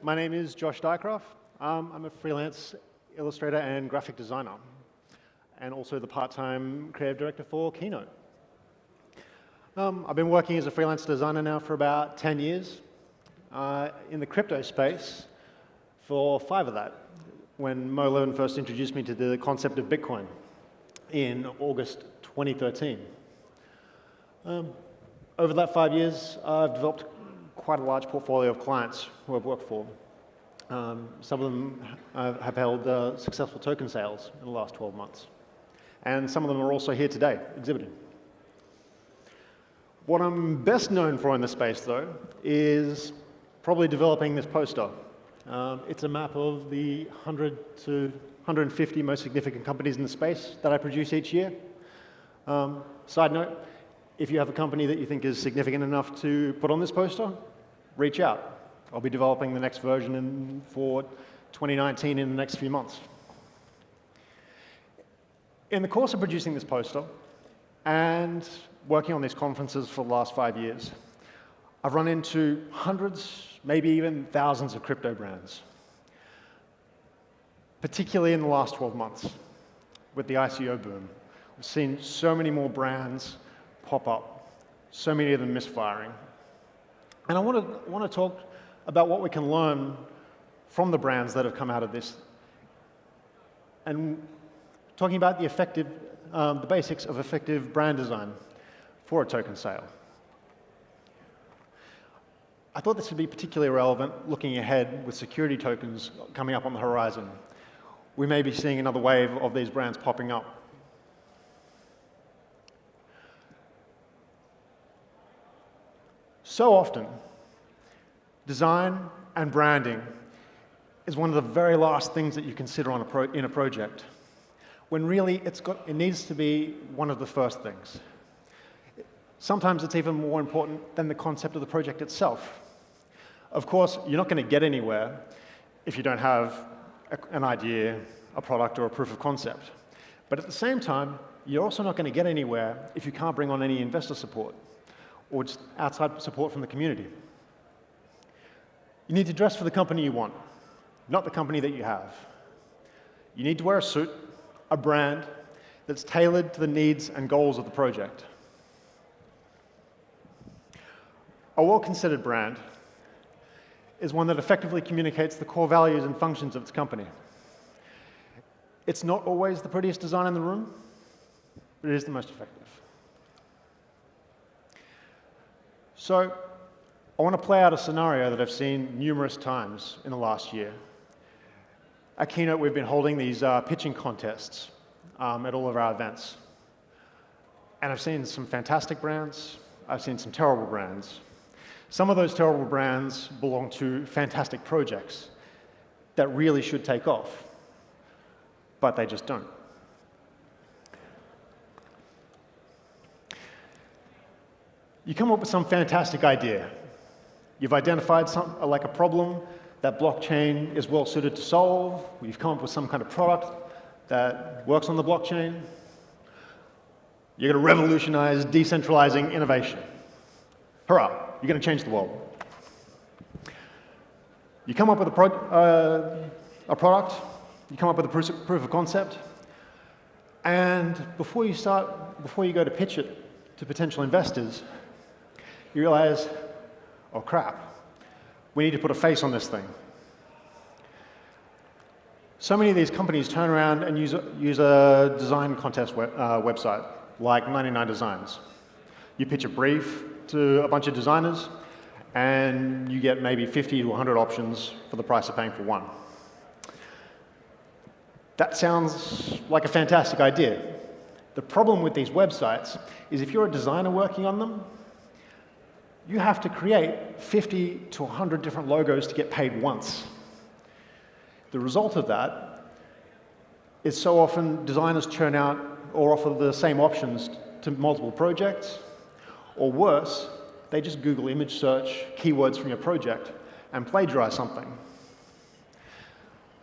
My name is Josh Dykgraaf. I'm a freelance illustrator and graphic designer, and also the part-time creative director for Keynote. I've been working as a freelance designer now for about 10 years in the crypto space for 5 of that, when Mo Levin first introduced me to the concept of Bitcoin in August 2013. Over that 5 years, I've developed quite a large portfolio of clients who I've worked for. Some of them have held successful token sales in the last 12 months. And some of them are also here today, exhibiting. What I'm best known for in this space, though, is probably developing this poster. It's a map of the 100 to 150 most significant companies in the space that I produce each year. Side note, if you have a company that you think is significant enough to put on this poster, reach out. I'll be developing the next version for 2019 in the next few months. In the course of producing this poster and working on these conferences for the last 5 years, I've run into hundreds, maybe even thousands of crypto brands, particularly in the last 12 months with the ICO boom. We've seen so many more brands pop up, so many of them misfiring. And I want to talk about what we can learn from the brands that have come out of this, and talking about the basics of effective brand design for a token sale. I thought this would be particularly relevant looking ahead with security tokens coming up on the horizon. We may be seeing another wave of these brands popping up. So often, design and branding is one of the very last things that you consider in a project, when really it needs to be one of the first things. Sometimes it's even more important than the concept of the project itself. Of course, you're not going to get anywhere if you don't have an idea, a product, or a proof of concept. But at the same time, you're also not going to get anywhere if you can't bring on any investor support or just outside support from the community. You need to dress for the company you want, not the company that you have. You need to wear a suit, a brand that's tailored to the needs and goals of the project. A well-considered brand is one that effectively communicates the core values and functions of its company. It's not always the prettiest design in the room, but it is the most effective. So, I want to play out a scenario that I've seen numerous times in the last year. At Keynote, we've been holding these pitching contests at all of our events. And I've seen some fantastic brands. I've seen some terrible brands. Some of those terrible brands belong to fantastic projects that really should take off, but they just don't. You come up with some fantastic idea. You've identified a problem that blockchain is well suited to solve. You've come up with some kind of product that works on the blockchain. You're going to revolutionize decentralizing innovation. Hurrah, you're going to change the world. You come up with a product, you come up with a proof of concept, and before you go to pitch it to potential investors, you realize, oh crap, we need to put a face on this thing. So many of these companies turn around and use a design contest website, like 99 Designs. You pitch a brief to a bunch of designers, and you get maybe 50 to 100 options for the price of paying for one. That sounds like a fantastic idea. The problem with these websites is if you're a designer working on them, you have to create 50 to 100 different logos to get paid once. The result of that is so often designers churn out or offer the same options to multiple projects, or worse, they just Google image search keywords from your project and plagiarize something.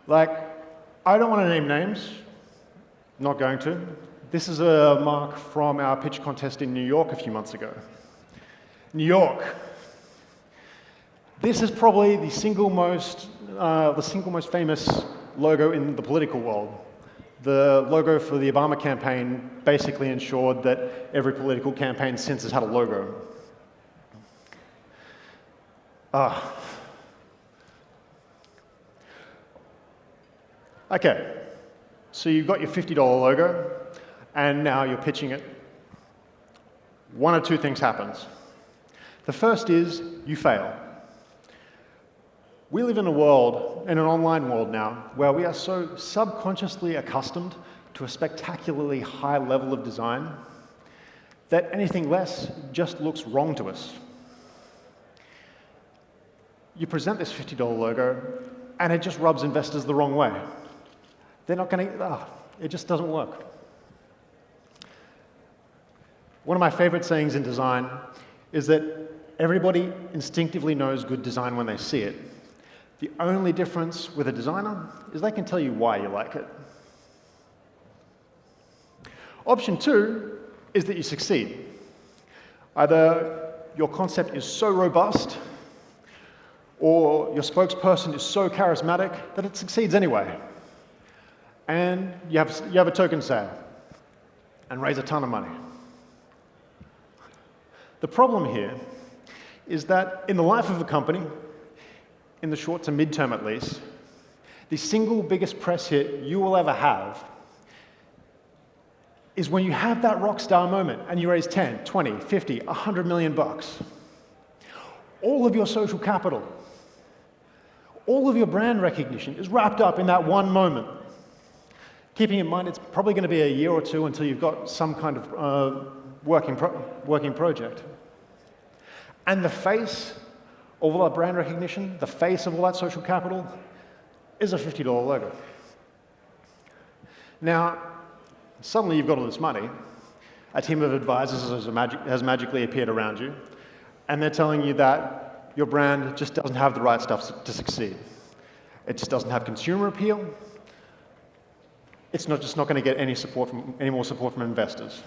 Like, I don't want to name names, not going to. This is a mark from our pitch contest in New York a few months ago. New York. This is probably the single most famous logo in the political world. The logo for the Obama campaign basically ensured that every political campaign since has had a logo. Okay, so you've got your $50 logo, and now you're pitching it. One of two things happens. The first is you fail. We live in a world, in an online world now, where we are so subconsciously accustomed to a spectacularly high level of design that anything less just looks wrong to us. You present this $50 logo, and it just rubs investors the wrong way. They're not going to, it just doesn't work. One of my favorite sayings in design is that everybody instinctively knows good design when they see it. The only difference with a designer is they can tell you why you like it. Option two is that you succeed. Either your concept is so robust or your spokesperson is so charismatic that it succeeds anyway. And you have a token sale and raise a ton of money. The problem here is that in the life of a company, in the short to mid-term at least, the single biggest press hit you will ever have is when you have that rock star moment and you raise 10, 20, 50, 100 million bucks. All of your social capital, all of your brand recognition is wrapped up in that one moment. Keeping in mind, it's probably going to be a year or two until you've got some kind of working project. And the face of all that brand recognition, the face of all that social capital, is a $50 logo. Now, suddenly you've got all this money, a team of advisors has magically appeared around you, and they're telling you that your brand just doesn't have the right stuff to succeed. It just doesn't have consumer appeal. It's just not going to get any more support from investors.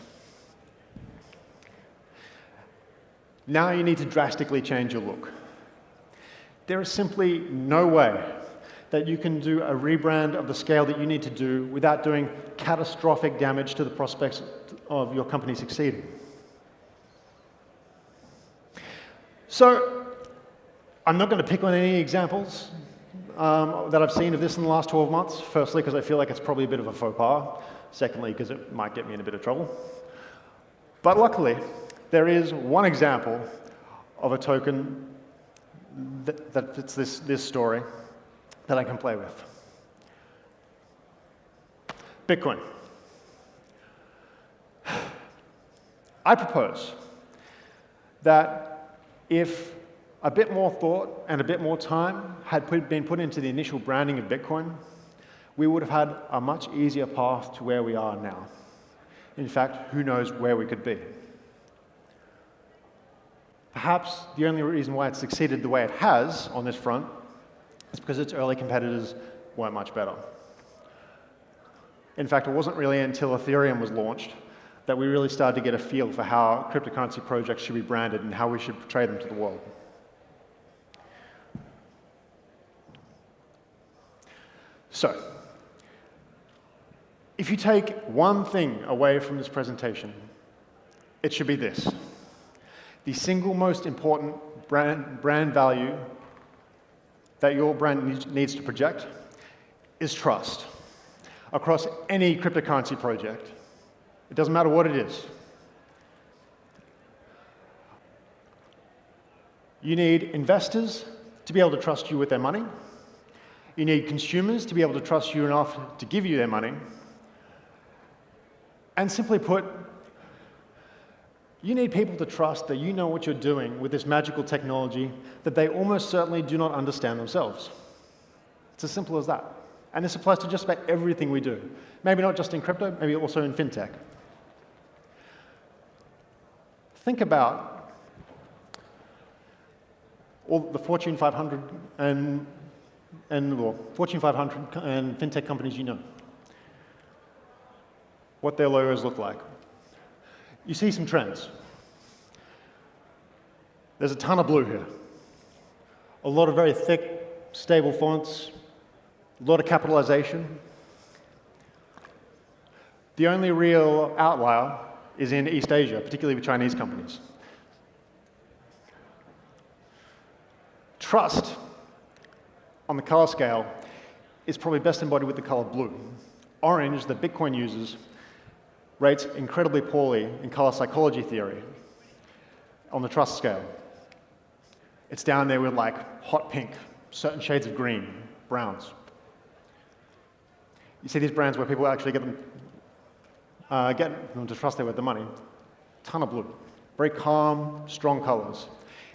Now you need to drastically change your look. There is simply no way that you can do a rebrand of the scale that you need to do without doing catastrophic damage to the prospects of your company succeeding. So, I'm not going to pick on any examples that I've seen of this in the last 12 months. Firstly, because I feel like it's probably a bit of a faux pas. Secondly, because it might get me in a bit of trouble. But luckily, there is one example of a token that fits this story that I can play with. Bitcoin. I propose that if a bit more thought and a bit more time had been put into the initial branding of Bitcoin, we would have had a much easier path to where we are now. In fact, who knows where we could be. Perhaps the only reason why it succeeded the way it has on this front is because its early competitors weren't much better. In fact, it wasn't really until Ethereum was launched that we really started to get a feel for how cryptocurrency projects should be branded and how we should portray them to the world. So, if you take one thing away from this presentation, it should be this. The single most important brand value that your brand needs to project is trust across any cryptocurrency project. It doesn't matter what it is. You need investors to be able to trust you with their money. You need consumers to be able to trust you enough to give you their money. And simply put, you need people to trust that you know what you're doing with this magical technology that they almost certainly do not understand themselves. It's as simple as that. And this applies to just about everything we do. Maybe not just in crypto, maybe also in fintech. Think about all the Fortune 500 and Fortune 500 and fintech companies you know. What their logos look like. You see some trends. There's a ton of blue here. A lot of very thick, stable fonts, a lot of capitalization. The only real outlier is in East Asia, particularly with Chinese companies. Trust on the color scale is probably best embodied with the color blue. Orange, that Bitcoin uses, rates incredibly poorly in color psychology theory on the trust scale. It's down there with like hot pink, certain shades of green, browns. You see these brands where people actually get them to trust there with the money. Ton of blue. Very calm, strong colors.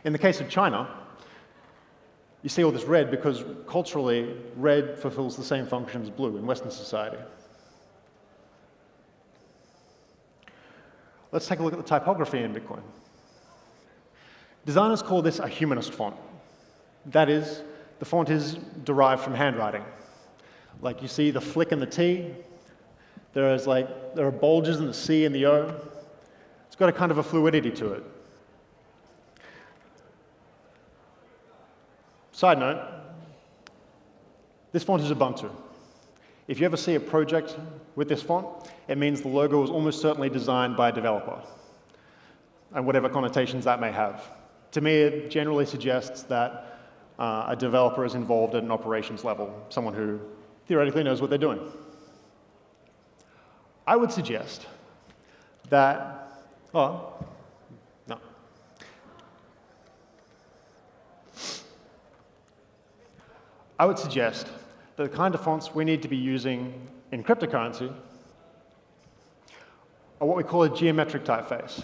In the case of China, you see all this red because culturally, red fulfills the same function as blue in Western society. Let's take a look at the typography in Bitcoin. Designers call this a humanist font. That is, the font is derived from handwriting. Like you see the flick in the T, there are bulges in the C and the O. It's got a kind of a fluidity to it. Side note, this font is Ubuntu. If you ever see a project with this font, it means the logo was almost certainly designed by a developer, and whatever connotations that may have. To me, it generally suggests that a developer is involved at an operations level, someone who theoretically knows what they're doing. I would suggest that, no. I would suggest that the kind of fonts we need to be using in cryptocurrency are what we call a geometric typeface.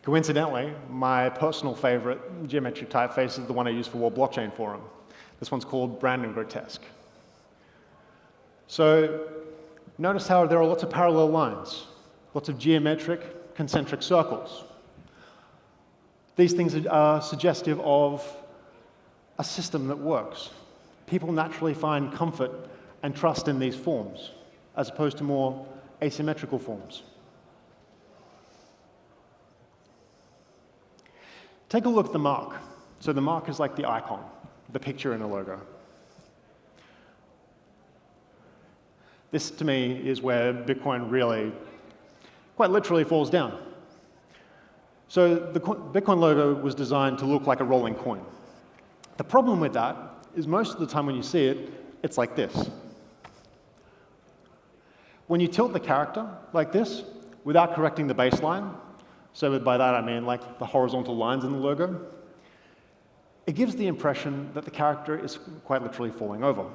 Coincidentally, my personal favorite geometric typeface is the one I use for World Blockchain Forum. This one's called Brandon Grotesque. So notice how there are lots of parallel lines, lots of geometric concentric circles. These things are suggestive of a system that works. People naturally find comfort and trust in these forms, as opposed to more asymmetrical forms. Take a look at the mark. So the mark is like the icon, the picture in a logo. This, to me, is where Bitcoin really, quite literally, falls down. So the Bitcoin logo was designed to look like a rolling coin. The problem with that is most of the time when you see it, it's like this. When you tilt the character like this, without correcting the baseline, so by that I mean like the horizontal lines in the logo, it gives the impression that the character is quite literally falling over.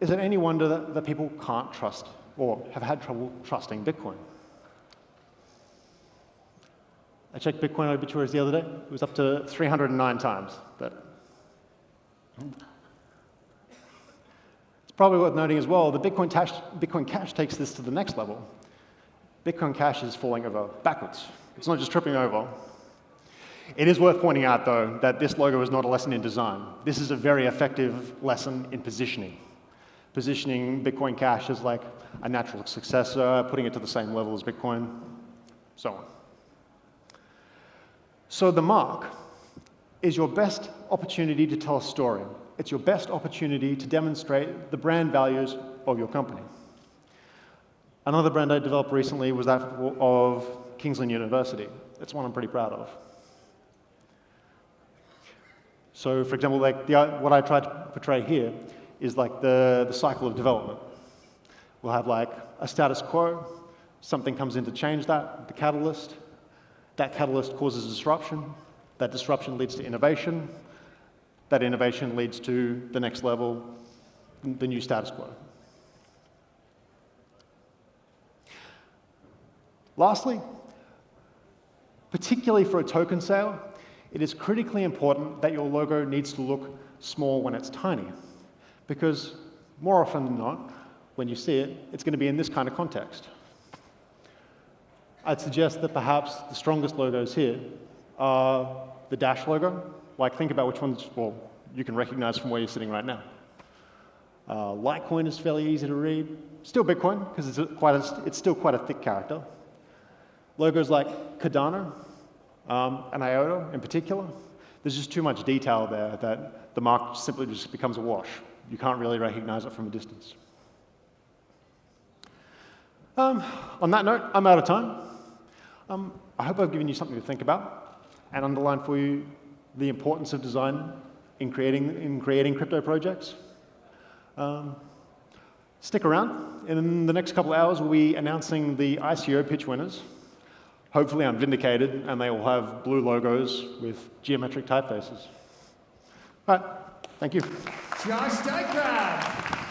Is it any wonder that people can't trust or have had trouble trusting Bitcoin? I checked Bitcoin obituaries the other day. It was up to 309 times. It's probably worth noting as well, the Bitcoin Cash takes this to the next level. Bitcoin Cash is falling over backwards. It's not just tripping over. It is worth pointing out, though, that this logo is not a lesson in design. This is a very effective lesson in positioning. Positioning Bitcoin Cash as like a natural successor, putting it to the same level as Bitcoin, so on. So the mark is your best opportunity to tell a story. It's your best opportunity to demonstrate the brand values of your company. Another brand I developed recently was that of Kingsland University. It's one I'm pretty proud of. So, for example, like what I tried to portray here is like the cycle of development. We'll have like a status quo, something comes in to change that, the catalyst. That catalyst causes disruption. That disruption leads to innovation. That innovation leads to the next level, the new status quo. Lastly, particularly for a token sale, it is critically important that your logo needs to look small when it's tiny, because more often than not, when you see it, it's going to be in this kind of context. I'd suggest that perhaps the strongest logos here are the Dash logo. Like, think about which ones, well, you can recognize from where you're sitting right now. Litecoin is fairly easy to read. Still Bitcoin, because it's still quite a thick character. Logos like Cardano, and IOTA in particular, there's just too much detail there that the mark simply just becomes a wash. You can't really recognize it from a distance. On that note, I'm out of time. I hope I've given you something to think about and underlined for you the importance of design in creating crypto projects. Stick around. In the next couple of hours, we'll be announcing the ICO pitch winners. Hopefully I'm vindicated and they will have blue logos with geometric typefaces. All right, thank you. Josh Dykgraaf.